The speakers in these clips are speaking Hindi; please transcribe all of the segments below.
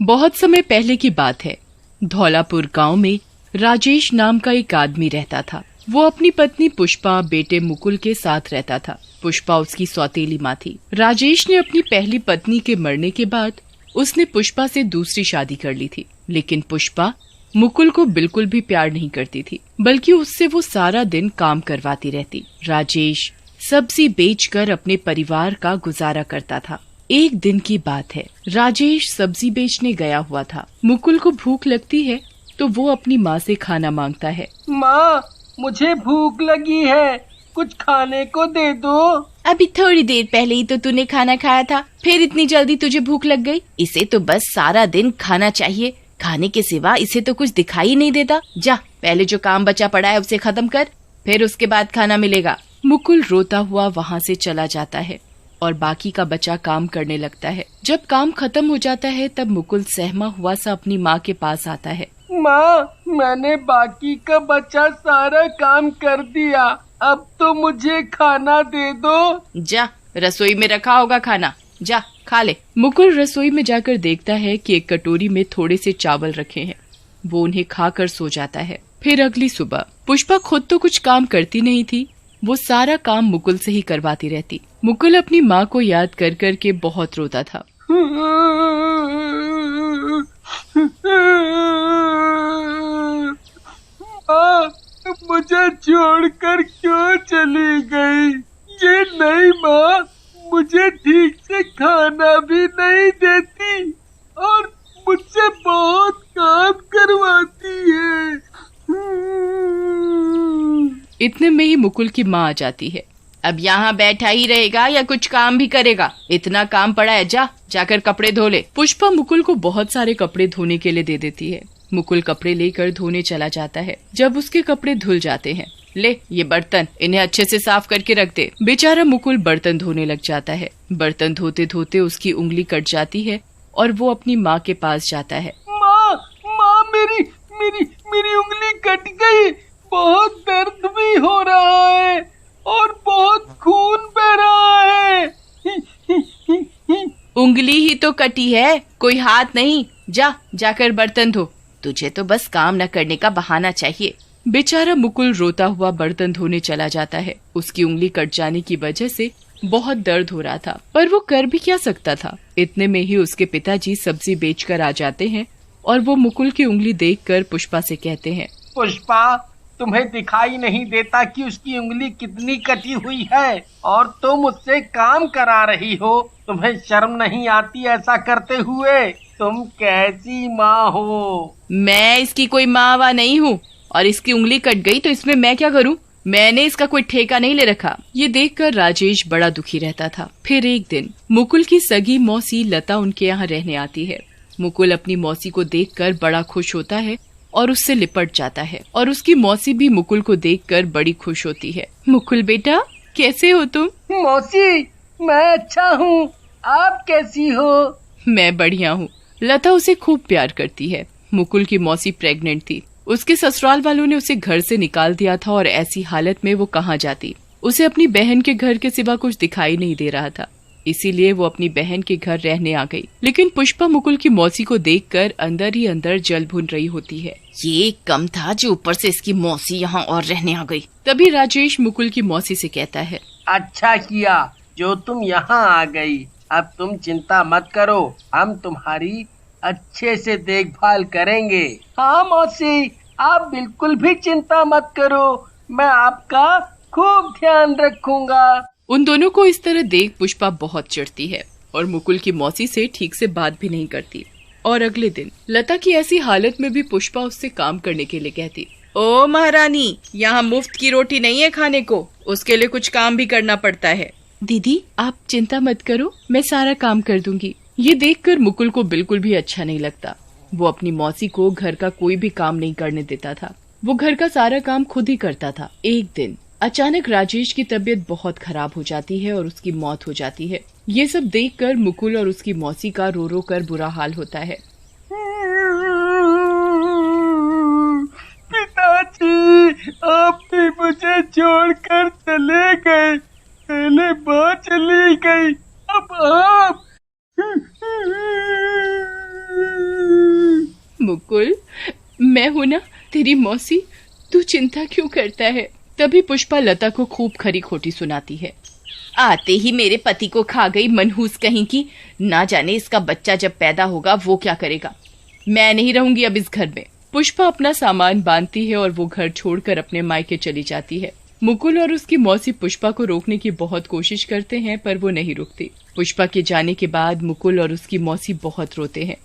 बहुत समय पहले की बात है। धौलापुर गांव में राजेश नाम का एक आदमी रहता था। वो अपनी पत्नी पुष्पा, बेटे मुकुल के साथ रहता था। पुष्पा उसकी सौतेली माँ थी। राजेश ने अपनी पहली पत्नी के मरने के बाद उसने पुष्पा से दूसरी शादी कर ली थी। लेकिन पुष्पा मुकुल को बिल्कुल भी प्यार नहीं करती थी, बल्कि उससे वो सारा दिन काम करवाती रहती। राजेश सब्जी बेचकर अपने परिवार का गुजारा करता था। एक दिन की बात है, राजेश सब्जी बेचने गया हुआ था। मुकुल को भूख लगती है तो वो अपनी माँ से खाना मांगता है। माँ, मुझे भूख लगी है, कुछ खाने को दे दो। अभी थोड़ी देर पहले ही तो तूने खाना खाया था, फिर इतनी जल्दी तुझे भूख लग गई? इसे तो बस सारा दिन खाना चाहिए, खाने के सिवा इसे तो कुछ दिखाई नहीं देता। जा, पहले जो काम बचा पड़ा है उसे खत्म कर, फिर उसके बाद खाना मिलेगा। मुकुल रोता हुआ वहाँ से चला जाता है और बाकी का बचा काम करने लगता है। जब काम खत्म हो जाता है तब मुकुल सहमा हुआ सा अपनी माँ के पास आता है। माँ, मैंने बाकी का बचा सारा काम कर दिया, अब तो मुझे खाना दे दो। जा, रसोई में रखा होगा खाना, जा खा ले। मुकुल रसोई में जाकर देखता है कि एक कटोरी में थोड़े से चावल रखे हैं। वो उन्हें खाकर सो जाता है। फिर अगली सुबह पुष्पा खुद तो कुछ काम करती नहीं थी, वो सारा काम मुकुल से ही करवाती रहती। मुकुल अपनी माँ को याद कर कर के बहुत रोता था। मुझे छोड़कर क्यों चली गई? ये नई माँ मुझे ठीक से खाना भी नहीं देती और मुझसे बहुत काम करवाती है। इतने में ही मुकुल की माँ आ जाती है। अब यहाँ बैठा ही रहेगा या कुछ काम भी करेगा? इतना काम पड़ा है, जाकर कपड़े धो ले। पुष्पा मुकुल को बहुत सारे कपड़े धोने के लिए दे देती है। मुकुल कपड़े लेकर धोने चला जाता है। जब उसके कपड़े धुल जाते हैं, ले ये बर्तन, इन्हें अच्छे से साफ करके रख दे। बेचारा मुकुल बर्तन धोने लग जाता है। बर्तन धोते धोते उसकी उंगली कट जाती है और वो अपनी माँ के पास जाता है। माँ, मेरी मेरी मेरी उंगली कट गई, बहुत दर्द भी हो रहा है और बहुत खून बह रहा है। उंगली ही तो कटी है, कोई हाथ नहीं। जाकर बर्तन धो, तुझे तो बस काम न करने का बहाना चाहिए। बेचारा मुकुल रोता हुआ बर्तन धोने चला जाता है। उसकी उंगली कट जाने की वजह से बहुत दर्द हो रहा था, पर वो कर भी क्या सकता था। इतने में ही उसके पिताजी सब्जी बेचकर आ जाते हैं और वो मुकुल की उंगली देखकर पुष्पा से कहते हैं, पुष्पा, तुम्हें दिखाई नहीं देता कि उसकी उंगली कितनी कटी हुई है और तुम उससे काम करा रही हो? तुम्हें शर्म नहीं आती ऐसा करते हुए? तुम कैसी माँ हो? मैं इसकी कोई माँ वा नहीं हूँ और इसकी उंगली कट गई तो इसमें मैं क्या करूँ? मैंने इसका कोई ठेका नहीं ले रखा। ये देखकर राजेश बड़ा दुखी रहता था। फिर एक दिन मुकुल की सगी मौसी लता उनके यहाँ रहने आती है। मुकुल अपनी मौसी को देखकर बड़ा खुश होता है और उससे लिपट जाता है और उसकी मौसी भी मुकुल को देखकर बड़ी खुश होती है। मुकुल बेटा, कैसे हो तुम? मौसी, मैं अच्छा हूँ, आप कैसी हो? मैं बढ़िया हूँ। लता उसे खूब प्यार करती है। मुकुल की मौसी प्रेग्नेंट थी। उसके ससुराल वालों ने उसे घर से निकाल दिया था और ऐसी हालत में वो कहाँ जाती। उसे अपनी बहन के घर के सिवा कुछ दिखाई नहीं दे रहा था, इसीलिए वो अपनी बहन के घर रहने आ गई। लेकिन पुष्पा मुकुल की मौसी को देखकर अंदर ही अंदर जल भून रही होती है। ये कम था जो ऊपर से इसकी मौसी यहाँ और रहने आ गई। तभी राजेश मुकुल की मौसी से कहता है, अच्छा किया जो तुम यहाँ आ गई। अब तुम चिंता मत करो, हम तुम्हारी अच्छे से देखभाल करेंगे। हाँ मौसी, आप बिल्कुल भी चिंता मत करो, मैं आपका खूब ध्यान रखूंगा। उन दोनों को इस तरह देख पुष्पा बहुत चिढ़ती है और मुकुल की मौसी से ठीक से बात भी नहीं करती। और अगले दिन लता की ऐसी हालत में भी पुष्पा उससे काम करने के लिए कहती, ओ महारानी, यहाँ मुफ्त की रोटी नहीं है खाने को, उसके लिए कुछ काम भी करना पड़ता है। दीदी आप चिंता मत करो, मैं सारा काम कर दूंगी। ये देखकर मुकुल को बिल्कुल भी अच्छा नहीं लगता। वो अपनी मौसी को घर का कोई भी काम नहीं करने देता था। वो घर का सारा काम खुद ही करता था। एक दिन अचानक राजेश की तबीयत बहुत खराब हो जाती है और उसकी मौत हो जाती है। ये सब देखकर मुकुल और उसकी मौसी का रो रो कर बुरा हाल होता है। पिताजी, आप भी मुझे छोड़कर चले गए, पहले माँ चली गई, अब आप। चिंता क्यों करता है। तभी पुष्पा लता को खूब खरी खोटी सुनाती है। आते ही मेरे पति को खा गई मनहूस कहीं की, ना जाने इसका बच्चा जब पैदा होगा वो क्या करेगा। मैं नहीं रहूंगी अब इस घर में। पुष्पा अपना सामान बांधती है और वो घर छोड़कर अपने मायके चली जाती है। मुकुल और उसकी मौसी पुष्पा को रोकने की बहुत कोशिश करते हैं पर वो नहीं रुकती। पुष्पा के जाने के बाद मुकुल और उसकी मौसी बहुत रोते हैं।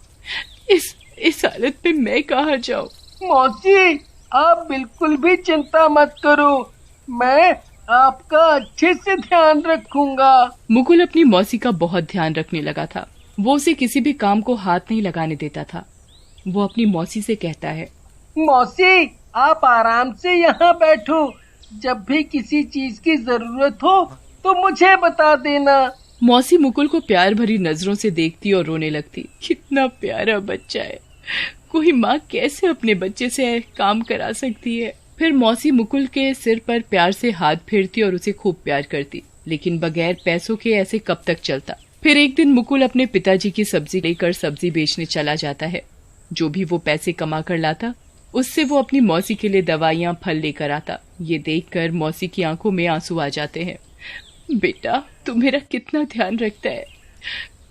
इस हालत में मैं कहाँ जाऊँ। मौसी, आप बिल्कुल भी चिंता मत करो, मैं आपका अच्छे से ध्यान रखूंगा। मुकुल अपनी मौसी का बहुत ध्यान रखने लगा था। वो उसे किसी भी काम को हाथ नहीं लगाने देता था। वो अपनी मौसी से कहता है, मौसी, आप आराम से यहाँ बैठो, जब भी किसी चीज की जरूरत हो तो मुझे बता देना। मौसी मुकुल को प्यार भरी नजरों से देखती और रोने लगती। कितना प्यारा बच्चा है, कोई माँ कैसे अपने बच्चे से काम करा सकती है। फिर मौसी मुकुल के सिर पर प्यार से हाथ फेरती और उसे खूब प्यार करती, लेकिन बगैर पैसों के ऐसे कब तक चलता। फिर एक दिन मुकुल अपने पिताजी की सब्जी लेकर सब्जी बेचने चला जाता है। जो भी वो पैसे कमा कर लाता उससे वो अपनी मौसी के लिए दवाइयाँ फल लेकर आता। ये देखकर मौसी की आंखों में आंसू आ जाते हैं। बेटा, तू मेरा कितना ध्यान रखता है,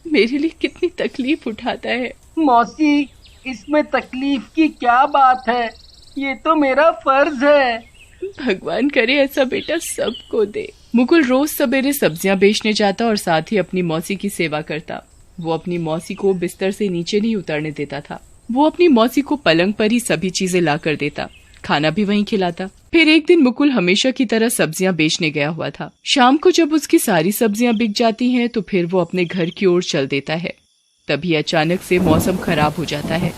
मेरे लिए कितनी तकलीफ उठाता है। मौसी, इसमें तकलीफ की क्या बात है, ये तो मेरा फर्ज है। भगवान करे ऐसा बेटा सबको दे। मुकुल रोज सवेरे सब्जियां बेचने जाता और साथ ही अपनी मौसी की सेवा करता। वो अपनी मौसी को बिस्तर से नीचे नहीं उतरने देता था। वो अपनी मौसी को पलंग पर ही सभी चीजें ला कर देता, खाना भी वहीं खिलाता। फिर एक दिन मुकुल हमेशा की तरह सब्जियां बेचने गया हुआ था। शाम को जब उसकी सारी सब्जियां बिक जाती हैं तो फिर वो अपने घर की ओर चल देता है। तभी अचानक से मौसम खराब हो जाता है।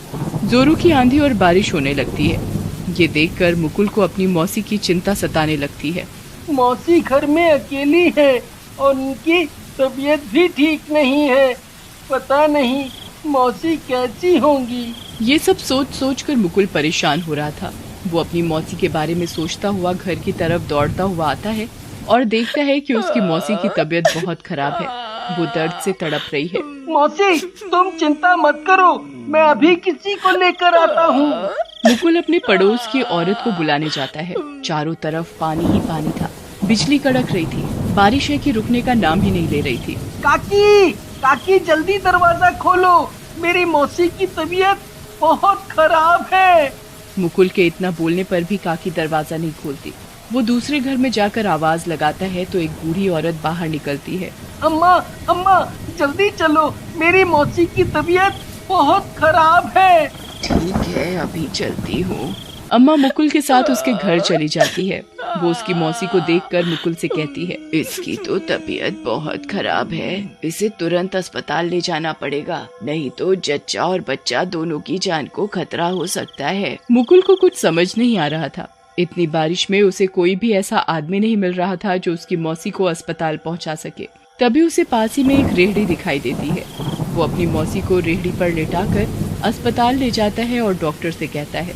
जोरों की आंधी और बारिश होने लगती है। ये देखकर मुकुल को अपनी मौसी की चिंता सताने लगती है। मौसी घर में अकेली है और उनकी तबीयत भी ठीक नहीं है, पता नहीं मौसी कैसी होंगी। ये सब सोच सोच कर मुकुल परेशान हो रहा था। वो अपनी मौसी के बारे में सोचता हुआ घर की तरफ दौड़ता हुआ आता है और देखता है कि उसकी मौसी की तबीयत बहुत खराब है। वो दर्द से तड़प रही है। मौसी, तुम चिंता मत करो, मैं अभी किसी को लेकर आता हूँ। मुकुल अपने पड़ोस की औरत को बुलाने जाता है। चारों तरफ पानी ही पानी था। बिजली कड़क रही थी। बारिश है कि रुकने का नाम ही नहीं ले रही थी। काकी, काकी जल्दी दरवाजा खोलो, मेरी मौसी की तबीयत बहुत खराब है। मुकुल के इतना बोलने पर भी काकी दरवाजा नहीं खोलती। वो दूसरे घर में जाकर आवाज लगाता है तो एक बूढ़ी औरत बाहर निकलती है। अम्मा, अम्मा जल्दी चलो, मेरी मौसी की तबीयत बहुत खराब है। ठीक है, अभी चलती हूँ। अम्मा मुकुल के साथ उसके घर चली जाती है। वो उसकी मौसी को देखकर मुकुल से कहती है, इसकी तो तबीयत बहुत खराब है, इसे तुरंत अस्पताल ले जाना पड़ेगा, नहीं तो जच्चा और बच्चा दोनों की जान को खतरा हो सकता है। मुकुल को कुछ समझ नहीं आ रहा था। इतनी बारिश में उसे कोई भी ऐसा आदमी नहीं मिल रहा था जो उसकी मौसी को अस्पताल पहुंचा सके। तभी उसे पास ही में एक रेहड़ी दिखाई देती है। वो अपनी मौसी को रेहड़ी पर लेटाकर अस्पताल ले जाता है और डॉक्टर से कहता है,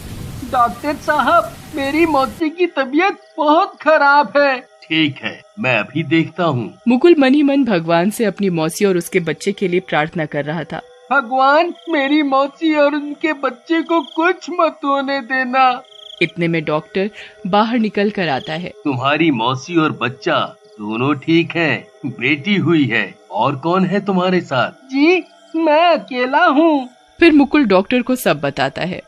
डॉक्टर साहब, मेरी मौसी की तबीयत बहुत खराब है। ठीक है, मैं अभी देखता हूँ। मुकुल मन ही मन भगवान से अपनी मौसी और उसके बच्चे के लिए प्रार्थना कर रहा था। भगवान, मेरी मौसी और उनके बच्चे को कुछ मत होने देना। इतने में डॉक्टर बाहर निकल कर आता है। तुम्हारी मौसी और बच्चा दोनों ठीक हैं, बेटी हुई है। और कौन है तुम्हारे साथ? जी, मैं अकेला हूँ। फिर मुकुल डॉक्टर को सब बताता है।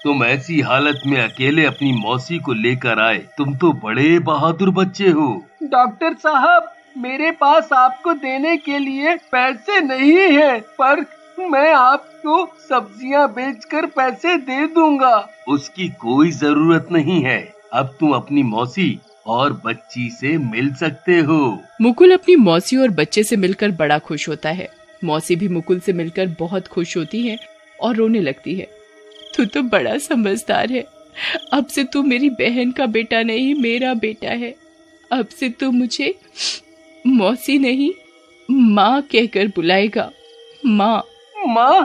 तुम ऐसी हालत में अकेले अपनी मौसी को लेकर आए, तुम तो बड़े बहादुर बच्चे हो। डॉक्टर साहब, मेरे पास आपको देने के लिए पैसे नहीं है, पर मैं आपको सब्जियां बेचकर पैसे दे दूंगा। उसकी कोई जरूरत नहीं है, अब तुम अपनी मौसी और बच्ची से मिल सकते हो। मुकुल अपनी मौसी और बच्चे से मिलकर बड़ा खुश होता है। मौसी भी मुकुल से मिलकर बहुत खुश होती है और रोने लगती है। तू तो बड़ा समझदार है, अब से तू मेरी बहन का बेटा नहीं, मेरा बेटा है। अब से तू मुझे मौसी नहीं, माँ कहकर बुलाएगा। माँ, माँ,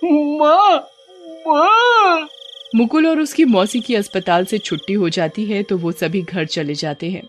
माँ, माँ। मुकुल और उसकी मौसी की अस्पताल से छुट्टी हो जाती है तो वो सभी घर चले जाते हैं।